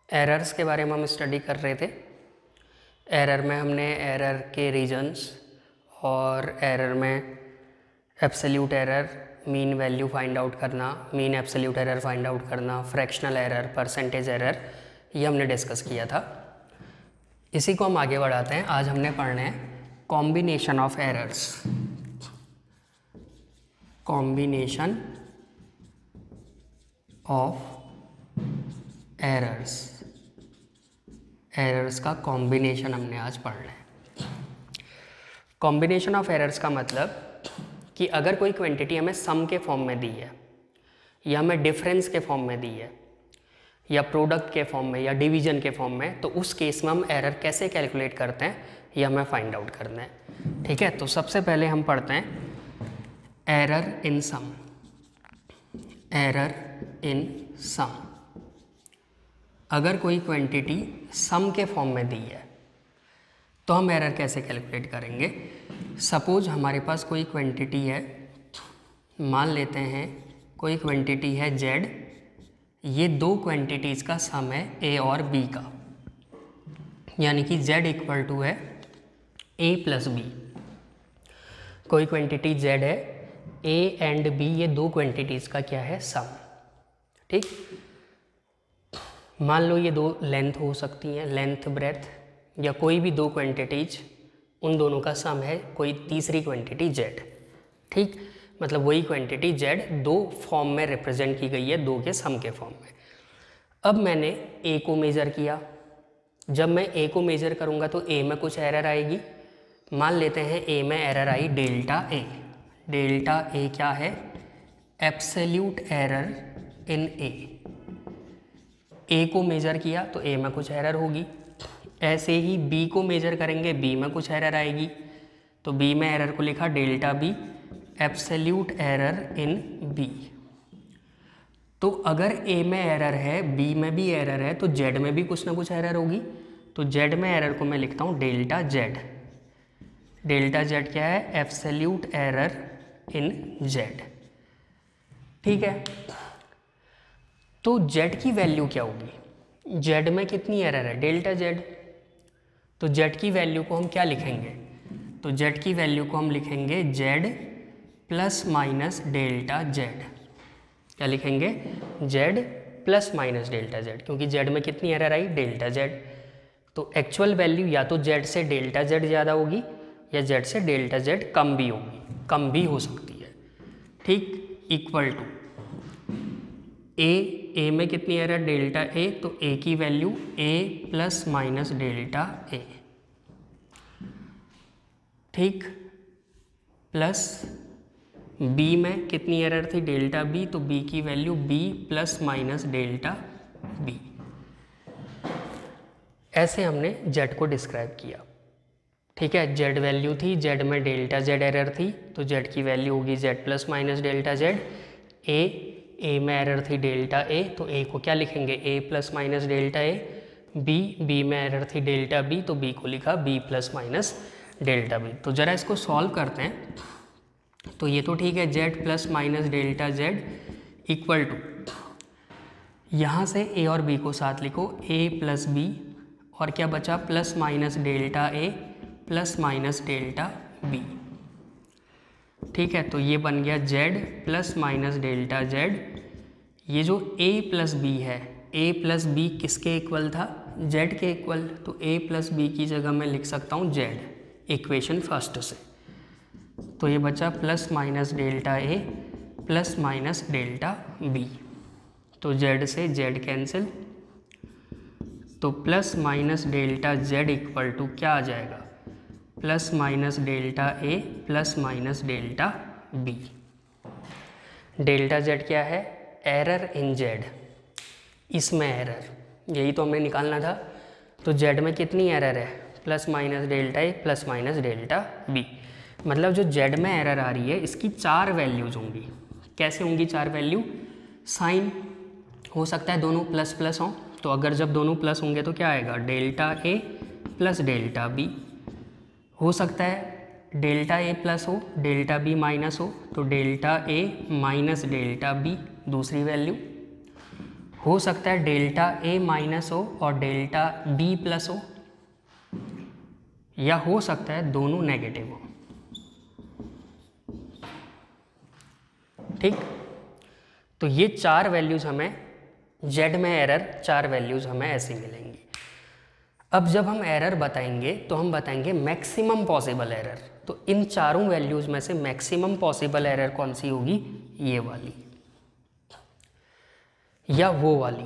Errors के बारे में हम स्टडी कर रहे थे। एरर में हमने एरर के रीजन्स और एरर में absolute error, mean value find out करना, mean absolute error find out करना, फ्रैक्शनल एरर, परसेंटेज एरर, ये हमने डिस्कस किया था। इसी को हम आगे बढ़ाते हैं। आज हमने पढ़ना है combination of errors. Combination of errors, errors का कॉम्बिनेशन हमने आज पढ़ना है। कॉम्बिनेशन ऑफ एरर्स का मतलब कि अगर कोई क्वांटिटी हमें सम के फॉर्म में दी है, या हमें डिफरेंस के फॉर्म में दी है, या प्रोडक्ट के फॉर्म में, या डिवीजन के फॉर्म में, तो उस केस में हम एरर कैसे कैलकुलेट करते हैं ये हमें फाइंड आउट करना है। ठीक है, तो सबसे पहले हम पढ़ते हैं error in some. Error in सम, अगर कोई क्वांटिटी सम के फॉर्म में दी है तो हम एरर कैसे कैलकुलेट करेंगे। सपोज हमारे पास कोई क्वांटिटी है, मान लेते हैं कोई क्वांटिटी है z, ये दो क्वांटिटीज़ का सम है a और b का, यानी कि z इक्वल टू है a प्लस b। कोई क्वांटिटी z है, a एंड b ये दो क्वांटिटीज़ का क्या है, सम। ठीक, मान लो ये दो लेंथ हो सकती हैं, लेंथ ब्रेथ, या कोई भी दो क्वांटिटीज, उन दोनों का सम है कोई तीसरी क्वांटिटी z। ठीक, मतलब वही क्वांटिटी z दो फॉर्म में रिप्रेजेंट की गई है, दो के सम के फॉर्म में। अब मैंने a को मेज़र किया। जब मैं a को मेज़र करूँगा तो a में कुछ एरर आएगी। मान लेते हैं a में error I delta a। Delta a क्या है, एब्सोल्यूट एरर इन a को मेज़र किया तो a में कुछ एरर होगी। ऐसे ही b को मेज़र करेंगे, b में कुछ एरर आएगी, तो b में एरर को लिखा delta b, absolute error in b। तो अगर a में एरर है, b में भी एरर है, तो z में भी कुछ ना कुछ एरर होगी। तो z में एरर को मैं लिखता हूँ डेल्टा z। डेल्टा z क्या है, एब्सोल्यूट एरर इन z। ठीक है, तो z की वैल्यू क्या होगी, z में कितनी एरर है, डेल्टा z। तो z की वैल्यू को हम क्या लिखेंगे, तो z की वैल्यू को हम लिखेंगे z plus minus delta z। क्या लिखेंगे, z plus minus delta z, क्योंकि z में कितनी एरर आई, डेल्टा z। तो एक्चुअल वैल्यू या तो z से डेल्टा z ज़्यादा होगी, या z से डेल्टा z कम भी होगी, कम भी हो सकती है। ठीक, इक्वल टू a में कितनी एरर, डेल्टा a, तो a की value a plus minus delta a। ठीक, प्लस b में कितनी एरर थी, डेल्टा b, तो b की value b plus minus delta b। ऐसे हमने z को डिस्क्राइब किया। ठीक है, z वैल्यू थी, z में डेल्टा z एरर थी, तो z की वैल्यू होगी z plus minus delta z। a में एरर थी डेल्टा a, तो a को क्या लिखेंगे, a plus minus delta a। b में एरर थी डेल्टा b, तो b को लिखा b plus minus delta b। तो ज़रा इसको सॉल्व करते हैं। तो ये तो ठीक है, z plus minus delta z equal to, यहाँ से a और b को साथ लिखो, a प्लस b, और क्या बचा, plus minus delta a plus minus delta b। ठीक है, तो ये बन गया z plus minus delta z। ये जो a प्लस b है, a प्लस b किसके इक्वल था, z के इक्वल, तो a प्लस b की जगह मैं लिख सकता हूँ z, इक्वेशन फर्स्ट से। तो ये बचा plus minus delta a plus minus delta b, तो z से z कैंसिल, तो plus minus delta z equal to क्या आ जाएगा, plus minus delta a plus minus delta b। Delta z क्या है, एरर इन z, इसमें एरर, यही तो हमें निकालना था। तो z में कितनी एरर है, plus minus delta a plus minus delta b। मतलब जो z में एरर आ रही है, इसकी चार वैल्यूज होंगी। कैसे होंगी चार वैल्यू, साइन हो सकता है दोनों प्लस प्लस हों, तो अगर जब दोनों प्लस होंगे तो क्या आएगा, delta a plus delta b। हो सकता है डेल्टा a प्लस हो, डेल्टा b माइनस हो, तो delta a minus delta b दूसरी वैल्यू। हो सकता है डेल्टा ए माइनस हो और डेल्टा बी प्लस हो, या हो सकता है दोनों नेगेटिव हो। ठीक, तो ये 4 वैल्यूज़ हमें जेड में एरर 4 वैल्यूज़ हमें ऐसी मिलेंगी। अब जब हम एरर बताएंगे तो हम बताएंगे मैक्सिमम पॉसिबल एरर। तो इन चारों वैल्यूज़ में से मैक्सिमम पॉसिबल एरर कौन सी होगी, ये वाली या वो वाली,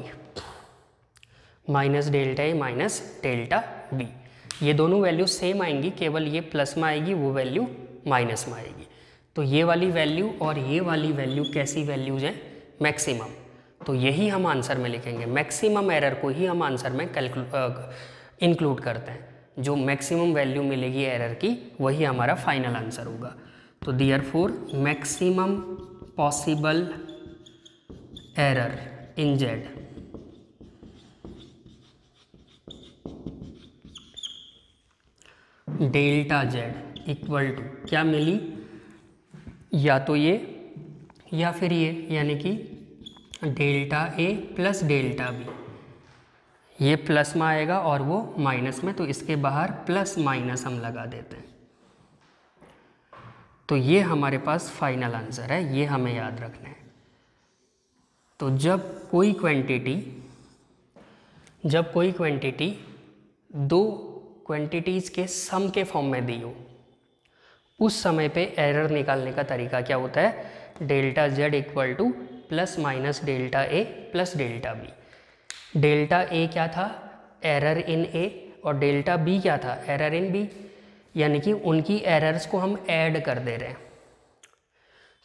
minus delta A minus delta B. ये दोनों वैल्यू सेम आएंगी, केवल ये प्लस में आएगी, वो वैल्यू माइनस में आएगी। तो ये वाली वैल्यू और ये वाली वैल्यू कैसी वैल्यूज हैं, मैक्सिमम। तो यही हम आंसर में लिखेंगे, मैक्सिमम एरर को ही हम आंसर में इंक्लूड करते हैं। जो मैक्सिमम वैल्यू मिलेगी एरर की वही हमारा फाइनल आंसर होगा। तो therefore maximum possible error in z delta Z equal to क्या मिली, या तो ये या फिर ये, यानी कि delta A plus delta B. ये प्लस में आएगा और वो माइनस में, तो इसके बाहर प्लस माइनस हम लगा देते हैं। तो ये हमारे पास फाइनल आंसर है, ये हमें याद रखना है। तो जब कोई क्वांटिटी दो क्वांटिटीज़ के सम के फॉर्म में दी हो, उस समय पे एरर निकालने का तरीका क्या होता है, delta Z equal to plus minus delta A plus delta B. Delta A क्या था, एरर इन ए, और डेल्टा बी क्या था, एरर इन बी, यानी कि उनकी एरर्स को हम ऐड कर दे रहे हैं।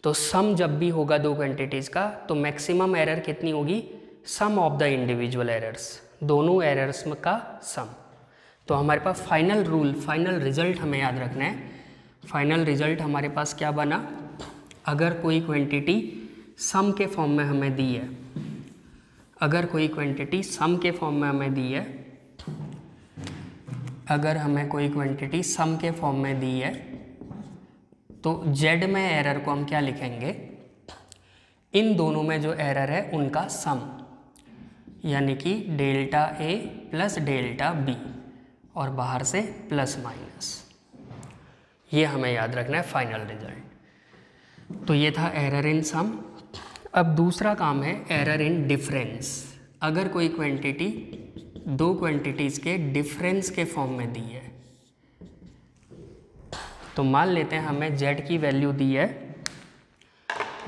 तो सम जब भी होगा दो क्वांटिटीज़ का, तो मैक्सिमम एरर कितनी होगी, सम ऑफ द इंडिविजुअल एरर्स, दोनों एरर्स का सम। तो हमारे पास फाइनल रूल, फाइनल रिजल्ट हमें याद रखना है। फाइनल रिजल्ट हमारे पास क्या बना, अगर कोई क्वांटिटी सम के फॉर्म में हमें दी है, अगर कोई क्वांटिटी सम के फॉर्म में हमें दी है, अगर हमें कोई क्वांटिटी सम के फॉर्म में दी है, तो जेड में एरर को हम क्या लिखेंगे, इन दोनों में जो एरर है उनका सम, यानी कि delta A plus delta B, और बाहर से प्लस माइनस। ये हमें याद रखना है फाइनल रिजल्ट। तो ये था एरर इन सम। अब दूसरा काम है एरर इन डिफरेंस। अगर कोई क्वांटिटी दो क्वांटिटीज़ के डिफरेंस के फॉर्म में दी है, तो मान लेते हैं हमें जेड की वैल्यू दी है,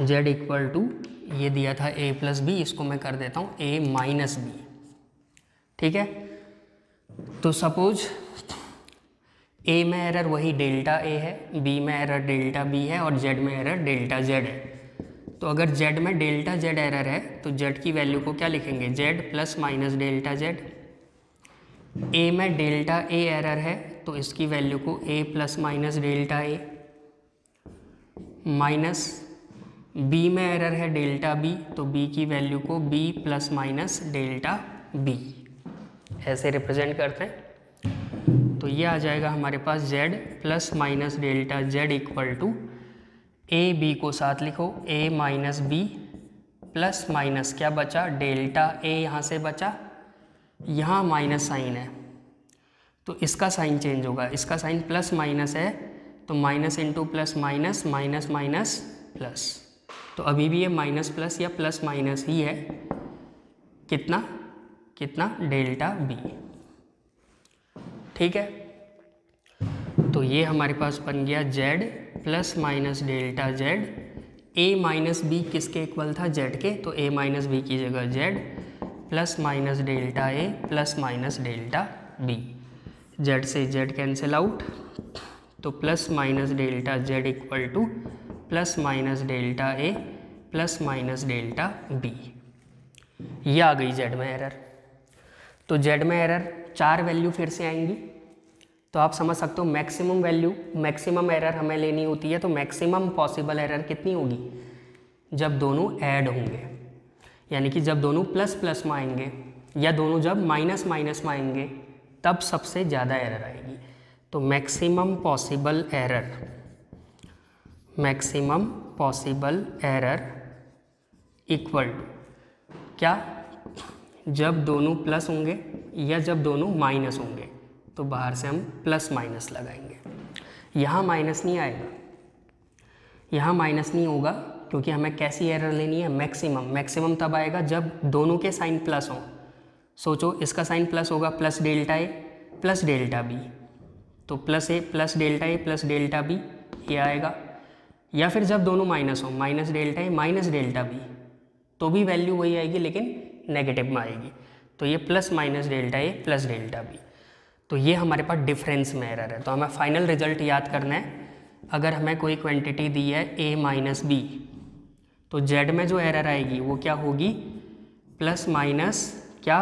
जेड इक्वल टू ये दिया था ए प्लस बी, इसको मैं कर देता हूँ ए माइनस बी। ठीक है, तो सपोज ए में एरर वही डेल्टा ए है, बी में एरर डेल्टा बी है, और जेड में एरर डेल्टा जेड है। तो अगर जेड में डेल्टा जेड एरर है, तो जेड की वैल्यू को क्या लिखेंगे, Z plus minus delta Z. A में डेल्टा ए एरर है, तो इसकी वैल्यू को A plus minus delta A, minus B में एरर है डेल्टा बी, तो बी की वैल्यू को B plus minus delta B, ऐसे रिप्रेजेंट करते हैं। तो ये आ जाएगा हमारे पास Z plus minus delta Z equal to A B को साथ लिखो, A minus B plus minus क्या बचा, डेल्टा ए यहाँ से बचा, यहाँ माइनस साइन है तो इसका साइन चेंज होगा, इसका साइन प्लस माइनस है तो minus into plus minus, minus minus plus, तो अभी भी ये माइनस प्लस या प्लस माइनस ही है, कितना कितना डेल्टा बी। ठीक है, तो ये हमारे पास बन गया Z plus minus delta Z. A minus B किसके इक्वल था, जेड के, तो ए माइनस बी की जगह Z plus minus delta A plus minus delta B. Z से जेड कैंसिल आउट, तो plus minus delta Z equal to plus minus delta A plus minus delta B. ये आ गई Z में error. तो Z में एरर 4 वैल्यू फिर से आएंगी, तो आप समझ सकते हो मैक्सिमम वैल्यू, मैक्सिमम एरर हमें लेनी होती है, तो मैक्सिमम पॉसिबल एरर कितनी होगी, जब दोनों ऐड होंगे, यानी कि जब दोनों प्लस प्लस में आएंगे या दोनों जब माइनस माइनस में आएंगे तब सबसे ज़्यादा एरर आएगी। तो maximum possible error, maximum possible error equal to क्या, जब दोनों प्लस होंगे या जब दोनों माइनस होंगे, तो बाहर से हम प्लस माइनस लगाएंगे। यहाँ माइनस नहीं आएगा, यहाँ माइनस नहीं होगा, क्योंकि हमें कैसी एरर लेनी है, मैक्सिमम। मैक्सिमम तब आएगा जब दोनों के साइन प्लस हों। सोचो इसका साइन प्लस होगा, plus delta A plus delta B, तो प्लस ए प्लस डेल्टा बी ये आएगा। या फिर जब दोनों माइनस हो, minus delta A minus delta B, तो भी वैल्यू वही आएगी लेकिन नेगेटिव में आएगी। तो ये plus minus delta A plus delta B, तो ये हमारे पास डिफरेंस में एरर है। तो हमें फाइनल रिजल्ट याद करना है। अगर हमें कोई क्वांटिटी दी है a माइनस बी, तो z में जो एरर आएगी वो क्या होगी, प्लस माइनस क्या,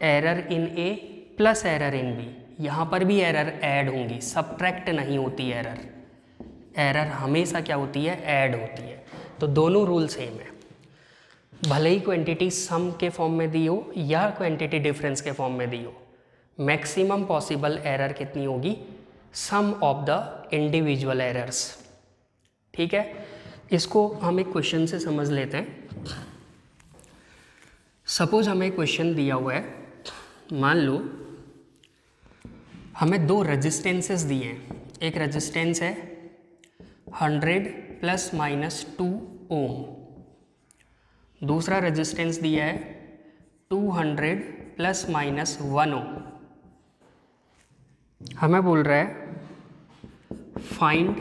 error in a plus error in b। यहाँ पर भी एरर ऐड होंगी, सब्ट्रैक्ट नहीं होती एरर। एरर हमेशा क्या होती है, ऐड होती है। तो दोनों रूल सेम है, भले ही क्वांटिटी सम के फॉर्म में दी हो या क्वांटिटी डिफरेंस के फॉर्म में दी हो, मैक्सिमम पॉसिबल एरर कितनी होगी, सम ऑफ द इंडिविजुअल एरर्स। ठीक है, इसको हम एक क्वेश्चन से समझ लेते हैं। सपोज हमें क्वेश्चन दिया हुआ है, मान लो हमें दो रेजिस्टेंसेस दिए हैं। एक रेजिस्टेंस है 100 प्लस माइनस 2 ओम, दूसरा रेजिस्टेंस दिया है 200 प्लस माइनस 1 ओम। हमें बोल रहा है फाइंड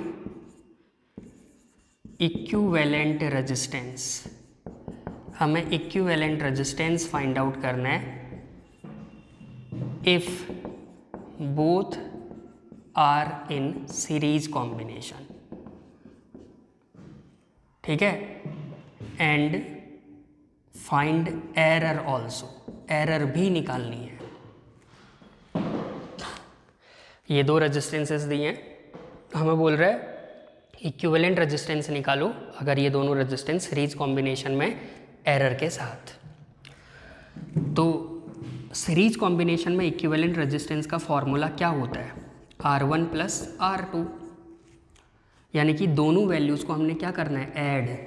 इक्विवेलेंट रेजिस्टेंस। हमें इक्विवेलेंट रेजिस्टेंस फाइंड आउट करना है if both are in series combination. ठीक है, and find error also, error भी निकालनी है। ये दो रेजिस्टेंसेस दिए हैं, हमें बोल रहा है इक्विवेलेंट रेजिस्टेंस निकालो अगर ये दोनों रेजिस्टेंस सीरीज कॉम्बिनेशन में एरर के साथ। तो सीरीज कॉम्बिनेशन में इक्विवेलेंट रेजिस्टेंस का फॉर्मूला क्या होता है, R1 प्लस R2, यानी कि दोनों वैल्यूज़ को हमने क्या करना है, ऐड।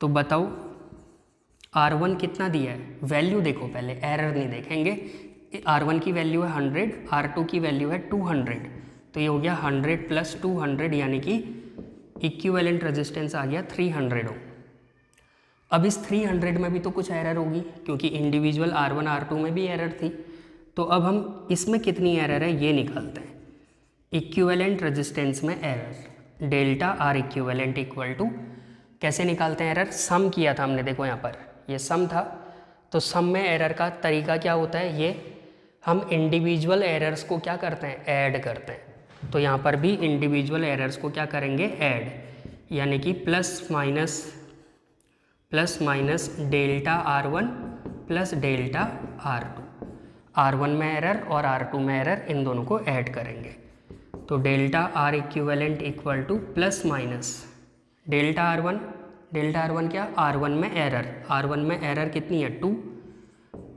तो बताओ R1 कितना दिया है, वैल्यू देखो पहले, एरर नहीं देखेंगे। R1 की वैल्यू है 100, R2 की वैल्यू है 200, तो ये हो गया 100 प्लस 200, यानी कि इक्विवेलेंट रेजिस्टेंस आ गया 300 ओम। अब इस 300 में भी तो कुछ एरर होगी, क्योंकि इंडिविजुअल R1 R2 में भी एरर थी। तो अब हम इसमें कितनी एरर है ये निकालते हैं। इक्विवेलेंट रेजिस्टेंस में error delta R equivalent equal to, कैसे निकालते हैं एरर, सम किया था हमने, देखो यहाँ पर ये सम था। तो सम में एरर का तरीका क्या होता है, ये हम इंडिविजुअल एरर्स को क्या करते हैं, ऐड करते हैं। तो यहाँ पर भी इंडिविजुअल एरर्स को क्या करेंगे, ऐड, यानी कि plus minus delta R1 plus delta R2। R1 में एरर और R2 में एरर, इन दोनों को ऐड करेंगे। तो delta R equivalent equal to plus minus delta R1 क्या, R1 में एरर में एरर कितनी है 2,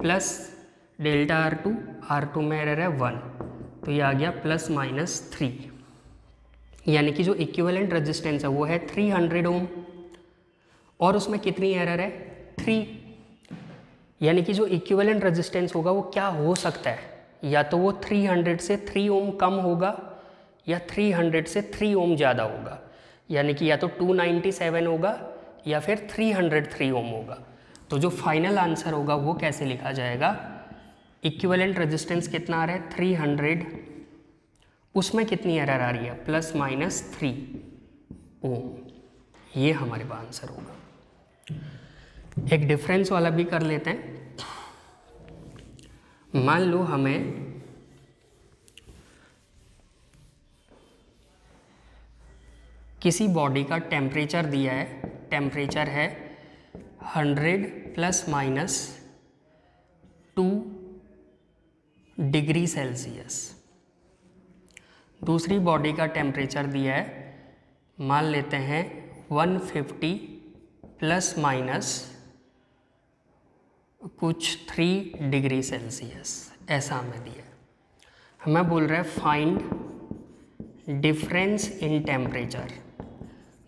प्लस डेल्टा R2 में एरर है 1, तो ये आ गया प्लस माइनस 3, यानी कि जो इक्विवेलेंट रेजिस्टेंस है वो है 300 ओम, और उसमें कितनी एरर है 3, यानी कि जो इक्विवेलेंट रेजिस्टेंस होगा वो क्या हो सकता है, या तो वो 300 से 3 ओम कम होगा या 300 से 3 ओम ज़्यादा होगा, यानी कि या तो 297 होगा या फिर 303 ओम होगा। तो जो फाइनल आंसर होगा वो कैसे लिखा जाएगा, इक्विवेलेंट रेजिस्टेंस कितना आ रहा है 300, उसमें कितनी एरर आ रही है प्लस माइनस 3 ओम, ये हमारे पास आंसर होगा। एक डिफरेंस वाला भी कर लेते हैं। मान लो हमें किसी बॉडी का टेम्परेचर दिया है, टेम्परेचर है 100 प्लस माइनस 2 डिग्री सेल्सियस। दूसरी बॉडी का टेम्परेचर दिया है, मान लेते हैं 150 प्लस माइनस कुछ 3 डिग्री सेल्सियस, ऐसा हमें दिया है। हमें बोल रहा है फाइंड डिफरेंस इन टेम्परेचर,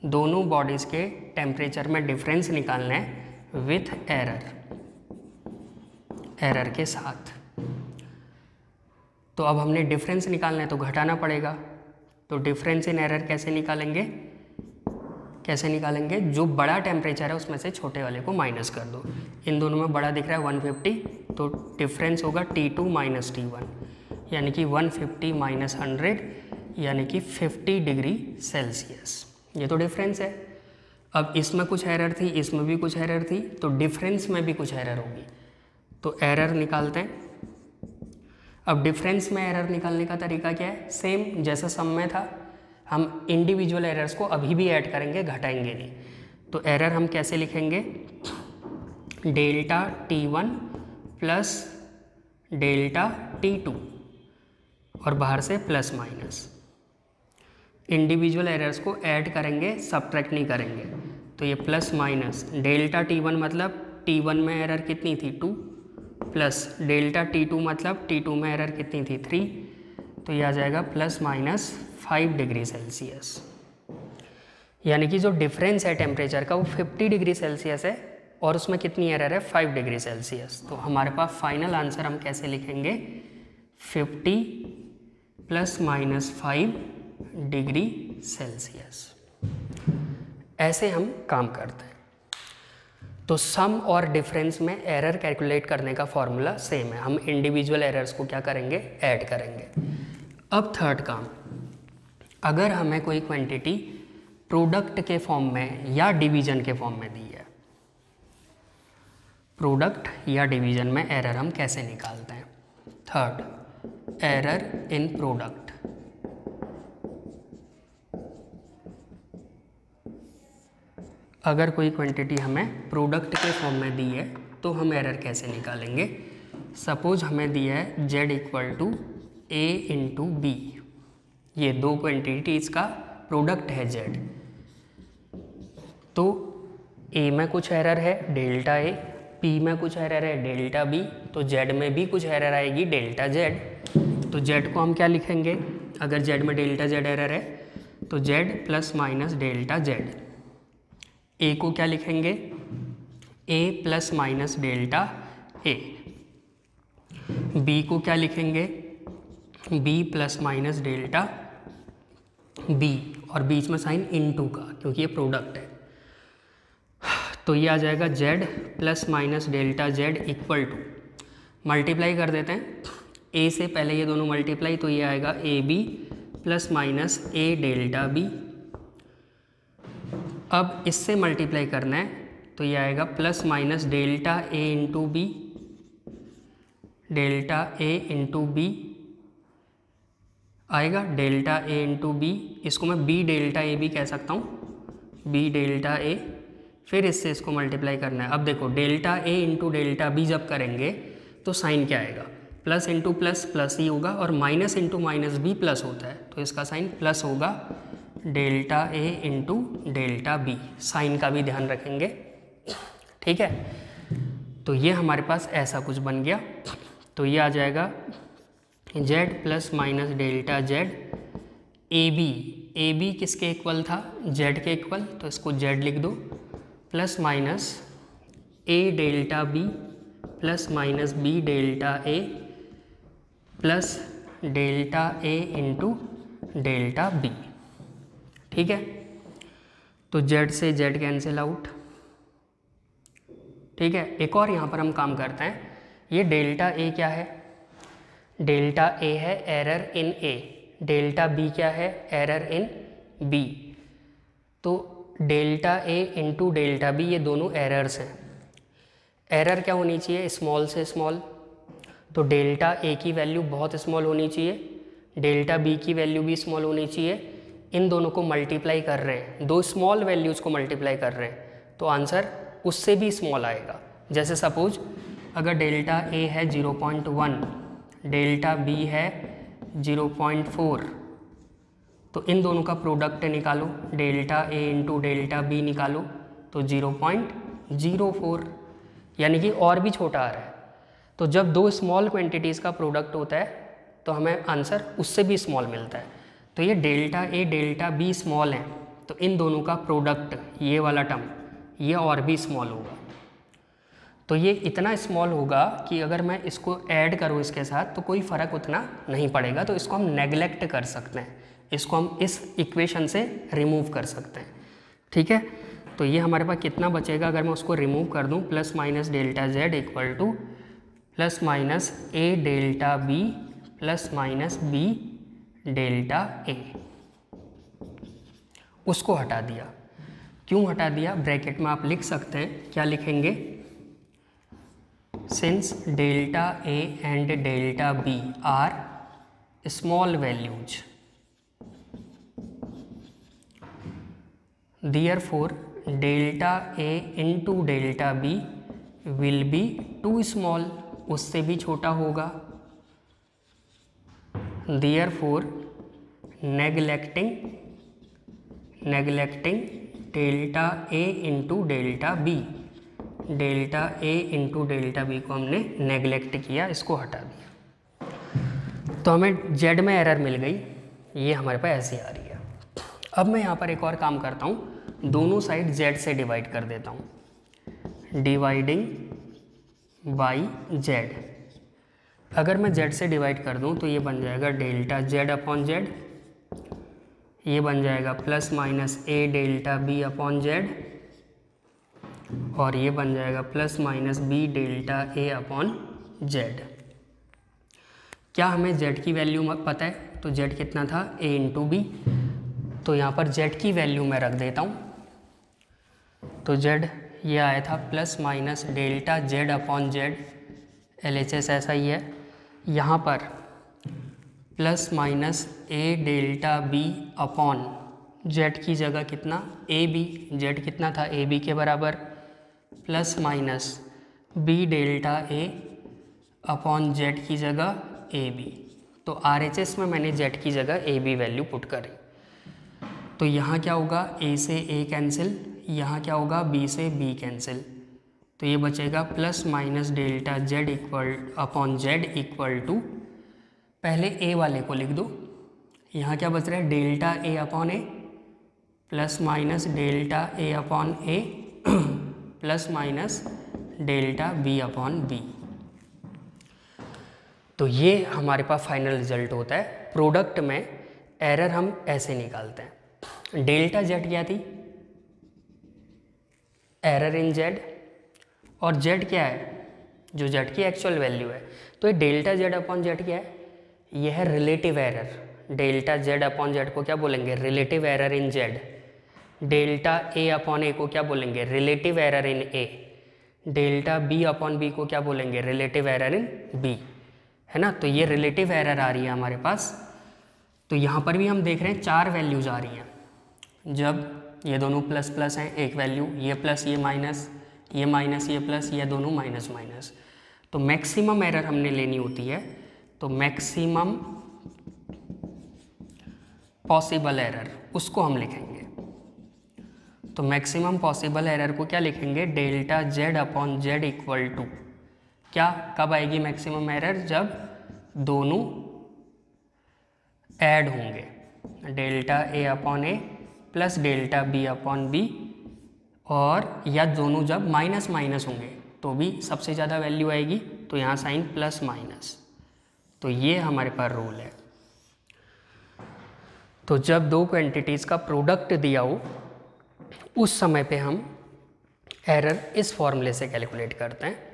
दोनों बॉडीज़ के टेम्परेचर में डिफरेंस निकालना है विथ एरर। एरर के साथ। तो अब हमने डिफरेंस निकालना है तो घटाना पड़ेगा। तो डिफरेंस इन एरर कैसे निकालेंगे? जो बड़ा टेम्परेचर है उसमें से छोटे वाले को माइनस कर दो। इन दोनों में बड़ा दिख रहा है 150, तो डिफरेंस होगा T2 माइनस T1, यानी कि 150 माइनस 100 यानी कि 50 डिग्री सेल्सियस। ये तो डिफरेंस है। अब इसमें कुछ एरर थी, इसमें भी कुछ एरर थी, तो डिफरेंस में भी कुछ एरर होगी। तो एरर निकालते हैं। अब डिफरेंस में एरर निकालने का तरीका क्या है? सेम जैसा सम में था, हम इंडिविजुअल एरर्स को अभी भी ऐड करेंगे, घटाएंगे नहीं। तो एरर हम कैसे लिखेंगे? Delta T1 plus delta T2 और बाहर से प्लस माइनस। इंडिविजुअल एरर्स को ऐड करेंगे, सब्ट्रैक्ट नहीं करेंगे। तो ये प्लस माइनस डेल्टा T1 मतलब T1 में एरर कितनी थी 2, प्लस डेल्टा T2 मतलब T2 में एरर कितनी थी 3, तो ये आ जाएगा प्लस माइनस 5 डिग्री सेल्सियस। यानी कि जो डिफरेंस है टेम्परेचर का वो 50 डिग्री सेल्सियस है और उसमें कितनी एरर है 5 डिग्री सेल्सियस। तो हमारे पास फाइनल आंसर हम कैसे लिखेंगे? 50 प्लस माइनस 5 डिग्री सेल्सियस। ऐसे हम काम करते हैं। तो सम और डिफरेंस में एरर कैलकुलेट करने का फॉर्मूला सेम है। हम इंडिविजुअल एरर्स को क्या करेंगे? ऐड करेंगे। अब थर्ड काम, अगर हमें कोई क्वांटिटी प्रोडक्ट के फॉर्म में या डिवीजन के फॉर्म में दी है, प्रोडक्ट या डिवीजन में एरर हम कैसे निकालते हैं? Third, error in product. अगर कोई क्वांटिटी हमें प्रोडक्ट के फॉर्म में दी है तो हम एरर कैसे निकालेंगे? सपोज हमें दिया है z equal to a into b. ये दो क्वांटिटीज़ का प्रोडक्ट है z। तो a में कुछ एरर है डेल्टा a, p में कुछ एरर है डेल्टा b, तो z में भी कुछ एरर आएगी डेल्टा z। तो z को हम क्या लिखेंगे? अगर z में डेल्टा z एरर है तो z plus minus delta z। a को क्या लिखेंगे? a plus minus delta a। b को क्या लिखेंगे? b plus minus delta b, और बीच में साइन इनटू का, क्योंकि ये प्रोडक्ट है। तो ये आ जाएगा z plus minus delta z equal to, multiply कर देते हैं a से, पहले ये दोनों मल्टीप्लाई, तो ये आएगा a b plus minus a delta b। अब इससे मल्टीप्लाई करना है तो ये आएगा plus minus delta a into b, delta a into b आएगा, डेल्टा a इंटू बी। इसको मैं b डेल्टा a भी कह सकता हूँ, b डेल्टा a। फिर इससे इसको मल्टीप्लाई करना है। अब देखो delta a into delta b जब करेंगे तो साइन क्या आएगा? प्लस इंटू प्लस प्लस ही होगा, और माइनस इंटू माइनस भी प्लस होता है, तो इसका साइन प्लस होगा delta a into delta b। Sign का भी ध्यान रखेंगे, ठीक है। तो ये हमारे पास ऐसा कुछ बन गया। तो ये आ जाएगा z plus minus delta z a b किसके इक्वल था? z के इक्वल, तो इसको z लिख दो, plus minus a delta b plus minus b delta a plus delta a into delta b, ठीक है। तो z से z कैंसिल आउट, ठीक है। एक और यहाँ पर हम काम करते हैं। ये डेल्टा a क्या है? डेल्टा a है error in a, delta b क्या है? एरर इन b। तो delta a into delta b ये दोनों एरर्स हैं। एरर क्या होनी चाहिए? स्मॉल से स्मॉल। तो डेल्टा a की वैल्यू बहुत स्मॉल होनी चाहिए, डेल्टा b की वैल्यू भी स्मॉल होनी चाहिए। इन दोनों को मल्टीप्लाई कर रहे हैं, दो स्मॉल वैल्यूज़ को मल्टीप्लाई कर रहे हैं, तो आंसर उससे भी स्मॉल आएगा। जैसे सपोज अगर डेल्टा a है 0.1, डेल्टा b है 0.4, तो इन दोनों का प्रोडक्ट निकालो, delta a into delta b निकालो, तो 0.04, यानी कि और भी छोटा आ रहा है। तो जब दो स्मॉल क्वांटिटीज़ का प्रोडक्ट होता है तो हमें आंसर उससे भी स्मॉल मिलता है। तो ये delta a delta b small हैं, तो इन दोनों का प्रोडक्ट ये वाला टर्म ये और भी स्मॉल होगा। तो ये इतना स्मॉल होगा कि अगर मैं इसको ऐड करूँ इसके साथ तो कोई फ़र्क उतना नहीं पड़ेगा, तो इसको हम नेगलेक्ट कर सकते हैं, इसको हम इस इक्वेशन से रिमूव कर सकते हैं। ठीक है, तो ये हमारे पास कितना बचेगा अगर मैं उसको रिमूव कर दूँ, plus minus delta Z equal to plus minus A delta B plus minus B delta A. उसको हटा दिया। क्यों हटा दिया? ब्रैकेट में आप लिख सकते हैं, क्या लिखेंगे? Since delta a and delta b are small values, therefore delta a into delta b will be too small, उससे भी छोटा होगा। therefore neglecting delta a into delta B, delta a into delta b को हमने neglect किया, इसको हटा दिया। तो हमें जेड में एरर मिल गई, ये हमारे पास ऐसी आ रही है। अब मैं यहाँ पर एक और काम करता हूँ, दोनों साइड z से डिवाइड कर देता हूँ, डिवाइडिंग बाई z। अगर मैं z से डिवाइड कर दूँ तो ये बन जाएगा डेल्टा z अपॉन z, ये बन जाएगा plus minus a delta b upon z, और ये बन जाएगा plus minus b delta a upon z। क्या हमें z की वैल्यू पता है? तो z कितना था? a into b. तो यहाँ पर z की वैल्यू मैं रख देता हूँ, तो z ये आया था plus minus delta z upon z, LHS ऐसा ही है। यहाँ पर plus minus a delta b upon z की जगह कितना? a b, z कितना था? a b के बराबर, plus minus b delta a upon z की जगह a b। तो RHS में मैंने z की जगह a b वैल्यू पुट करी। तो यहाँ क्या होगा? a से a कैंसिल, यहाँ क्या होगा? b से b कैंसिल, तो ये बचेगा plus minus delta z equal upon z equal to, पहले a वाले को लिख दो, यहाँ क्या बच रहा है? Delta a upon a plus minus delta a upon a plus minus delta b upon b। तो ये हमारे पास फाइनल रिजल्ट होता है। प्रोडक्ट में एरर हम ऐसे निकालते हैं। डेल्टा z क्या थी? एरर इन z, और z क्या है? जो z की एक्चुअल वैल्यू है। तो ये डेल्टा z अपॉन z क्या है? यह है relative error. Delta z upon z को क्या बोलेंगे? Relative error in z। Delta a upon a को क्या बोलेंगे? Relative error in a। Delta b upon b को क्या बोलेंगे? रिलेटिव एरर इन b, है ना। तो ये रिलेटिव एरर आ रही है हमारे पास। तो यहाँ पर भी हम देख रहे हैं 4 वैल्यूज आ रही हैं। जब ये दोनों प्लस प्लस हैं, एक वैल्यू, ये प्लस ये माइनस, ये माइनस ये प्लस, ये दोनों माइनस माइनस, तो मैक्सिमम एरर हमने लेनी होती है। तो मैक्सिमम पॉसिबल एरर, उसको हम लिखेंगे। तो मैक्सिमम पॉसिबल एरर को क्या लिखेंगे? Delta z upon z equal to क्या? कब आएगी मैक्सिमम एरर? जब दोनों ऐड होंगे, delta a upon a plus delta b upon b, और या दोनों जब माइनस माइनस होंगे तो भी सबसे ज़्यादा वैल्यू आएगी। तो यहाँ साइन प्लस माइनस, तो ये हमारे पास रूल है। तो जब दो क्वांटिटीज़ का प्रोडक्ट दिया हो उस समय पे हम एरर इस फॉर्मूले से कैलकुलेट करते हैं।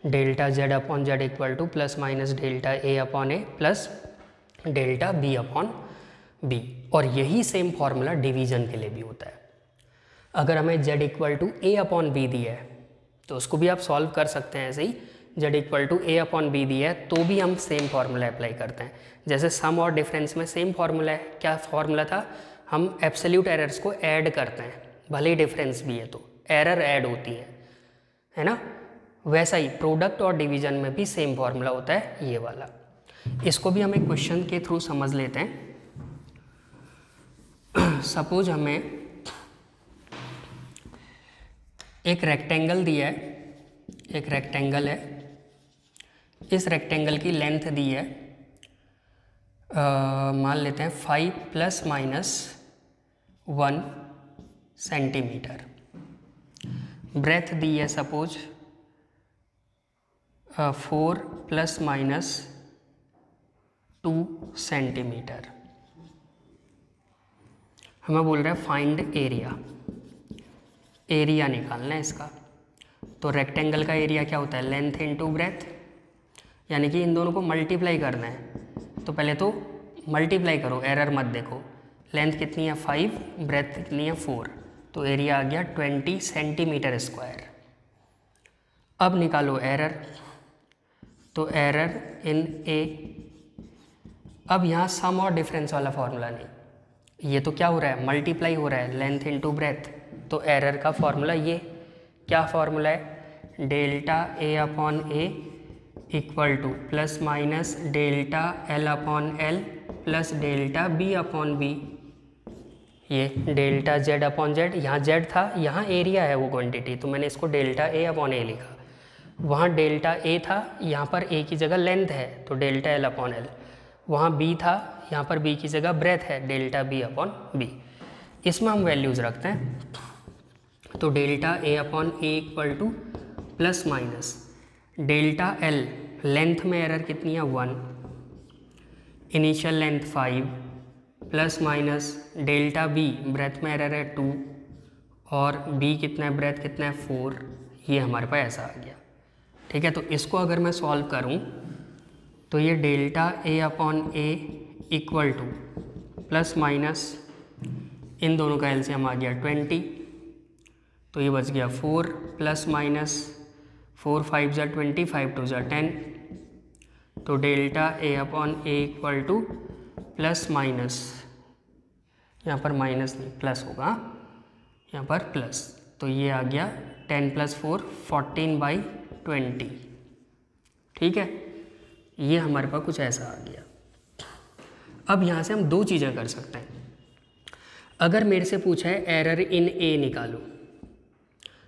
Delta z upon z equal to plus minus delta a upon a plus delta b upon b। और यही सेम फार्मूला डिवीज़न के लिए भी होता है। अगर हमें z equal to a upon b दिया है तो उसको भी आप सॉल्व कर सकते हैं ऐसे ही। z equal to a upon b दिया है तो भी हम सेम फार्मूला अप्लाई करते हैं। जैसे सम और डिफरेंस में सेम फार्मूला है। क्या फार्मूला था? हम एब्सोल्यूट एरर्स को ऐड करते हैं, भले ही डिफरेंस भी है तो एरर ऐड होती है ना। वैसा ही प्रोडक्ट और डिवीज़न में भी सेम फार्मूला होता है, ये वाला। इसको भी हम एक क्वेश्चन के थ्रू समझ लेते हैं। सपोज हमें एक रेक्टेंगल दिया है, एक रेक्टेंगल है, इस रेक्टेंगल की लेंथ दी है, मान लेते हैं 5 प्लस माइनस 1 सेंटीमीटर। ब्रेथ दी है सपोज 4 ± 2 सेंटीमीटर। हमें बोल रहा है फाइंड एरिया, एरिया निकालना है इसका। तो रेक्टेंगल का एरिया क्या होता है, लेंथ इंटू ब्रेथ, यानी कि इन दोनों को मल्टीप्लाई करना है। तो पहले तो मल्टीप्लाई करो, एरर मत देखो। लेंथ कितनी है 5, ब्रेथ कितनी है 4, तो एरिया आ गया 20 सेंटीमीटर स्क्वायर। अब निकालो एरर, तो एरर इन ए। अब यहाँ सम और डिफरेंस वाला फॉर्मूला नहीं, ये तो क्या हो रहा है, मल्टीप्लाई हो रहा है, लेंथ इंटू ब्रेथ। तो एरर का फॉर्मूला ये क्या फॉर्मूला है, delta A upon A equal to plus minus delta L upon L plus delta B upon B. ये डेल्टा जेड अपॉन जेड, यहाँ जेड था, यहाँ एरिया है वो क्वांटिटी, तो मैंने इसको डेल्टा ए अपॉन ए लिखा। वहाँ डेल्टा ए था, यहाँ पर ए की जगह लेंथ है तो डेल्टा एल अपॉन एल। वहाँ बी था, यहाँ पर बी की जगह ब्रेथ है, डेल्टा बी अपॉन बी। इसमें हम वैल्यूज़ रखते हैं, तो delta A upon A equal to plus minus delta L, length में एरर कितनी है 1, initial length 5 plus minus delta B, breadth में एरर है 2 और बी कितना है, ब्रेथ कितना है 4। ये हमारे पास ऐसा आ गया। ठीक है, तो इसको अगर मैं सॉल्व करूं तो ये delta A upon A equal to plus minus इन दोनों का एलसीएम आ गया 20, तो ये बच गया 4 प्लस माइनस 4 5 ज़ा 20, 5 2 ज़ा 10, तो delta A upon A equal to plus minus, यहाँ पर माइनस नहीं प्लस होगा, यहाँ पर प्लस, तो ये आ गया 10 + 4 14/20। ठीक है, ये हमारे पास कुछ ऐसा आ गया। अब यहाँ से हम दो चीज़ें कर सकते हैं। अगर मेरे से पूछा है एरर इन ए निकालो,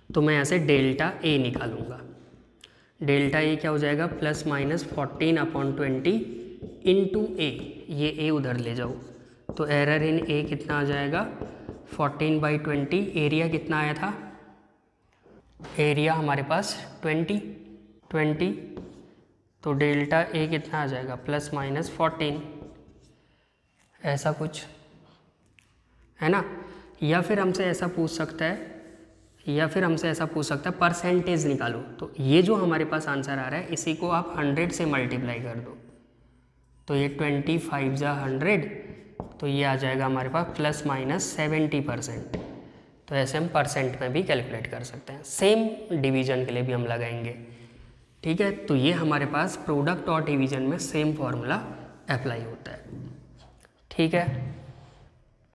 तो मैं यहाँ से डेल्टा ए निकालूंगा। डेल्टा ए क्या हो जाएगा, प्लस माइनस 14/20 इंटू ए, ये ए उधर ले जाओ, तो एरर इन ए कितना आ जाएगा 14/20। एरिया कितना आया था, एरिया हमारे पास 20, तो डेल्टा ए कितना आ जाएगा प्लस माइनस 14, ऐसा कुछ है ना। या फिर हमसे ऐसा पूछ सकता है, परसेंटेज निकालो। तो ये जो हमारे पास आंसर आ रहा है, इसी को आप 100 से मल्टीप्लाई कर दो, तो ये 25 ज़ा 100, तो ये आ जाएगा हमारे पास प्लस माइनस 70%। तो ऐसे हम परसेंट में भी कैलकुलेट कर सकते हैं। सेम डिवीजन के लिए भी हम लगाएंगे। ठीक है, तो ये हमारे पास प्रोडक्ट और डिवीजन में सेम फॉर्मूला अप्लाई होता है। ठीक है।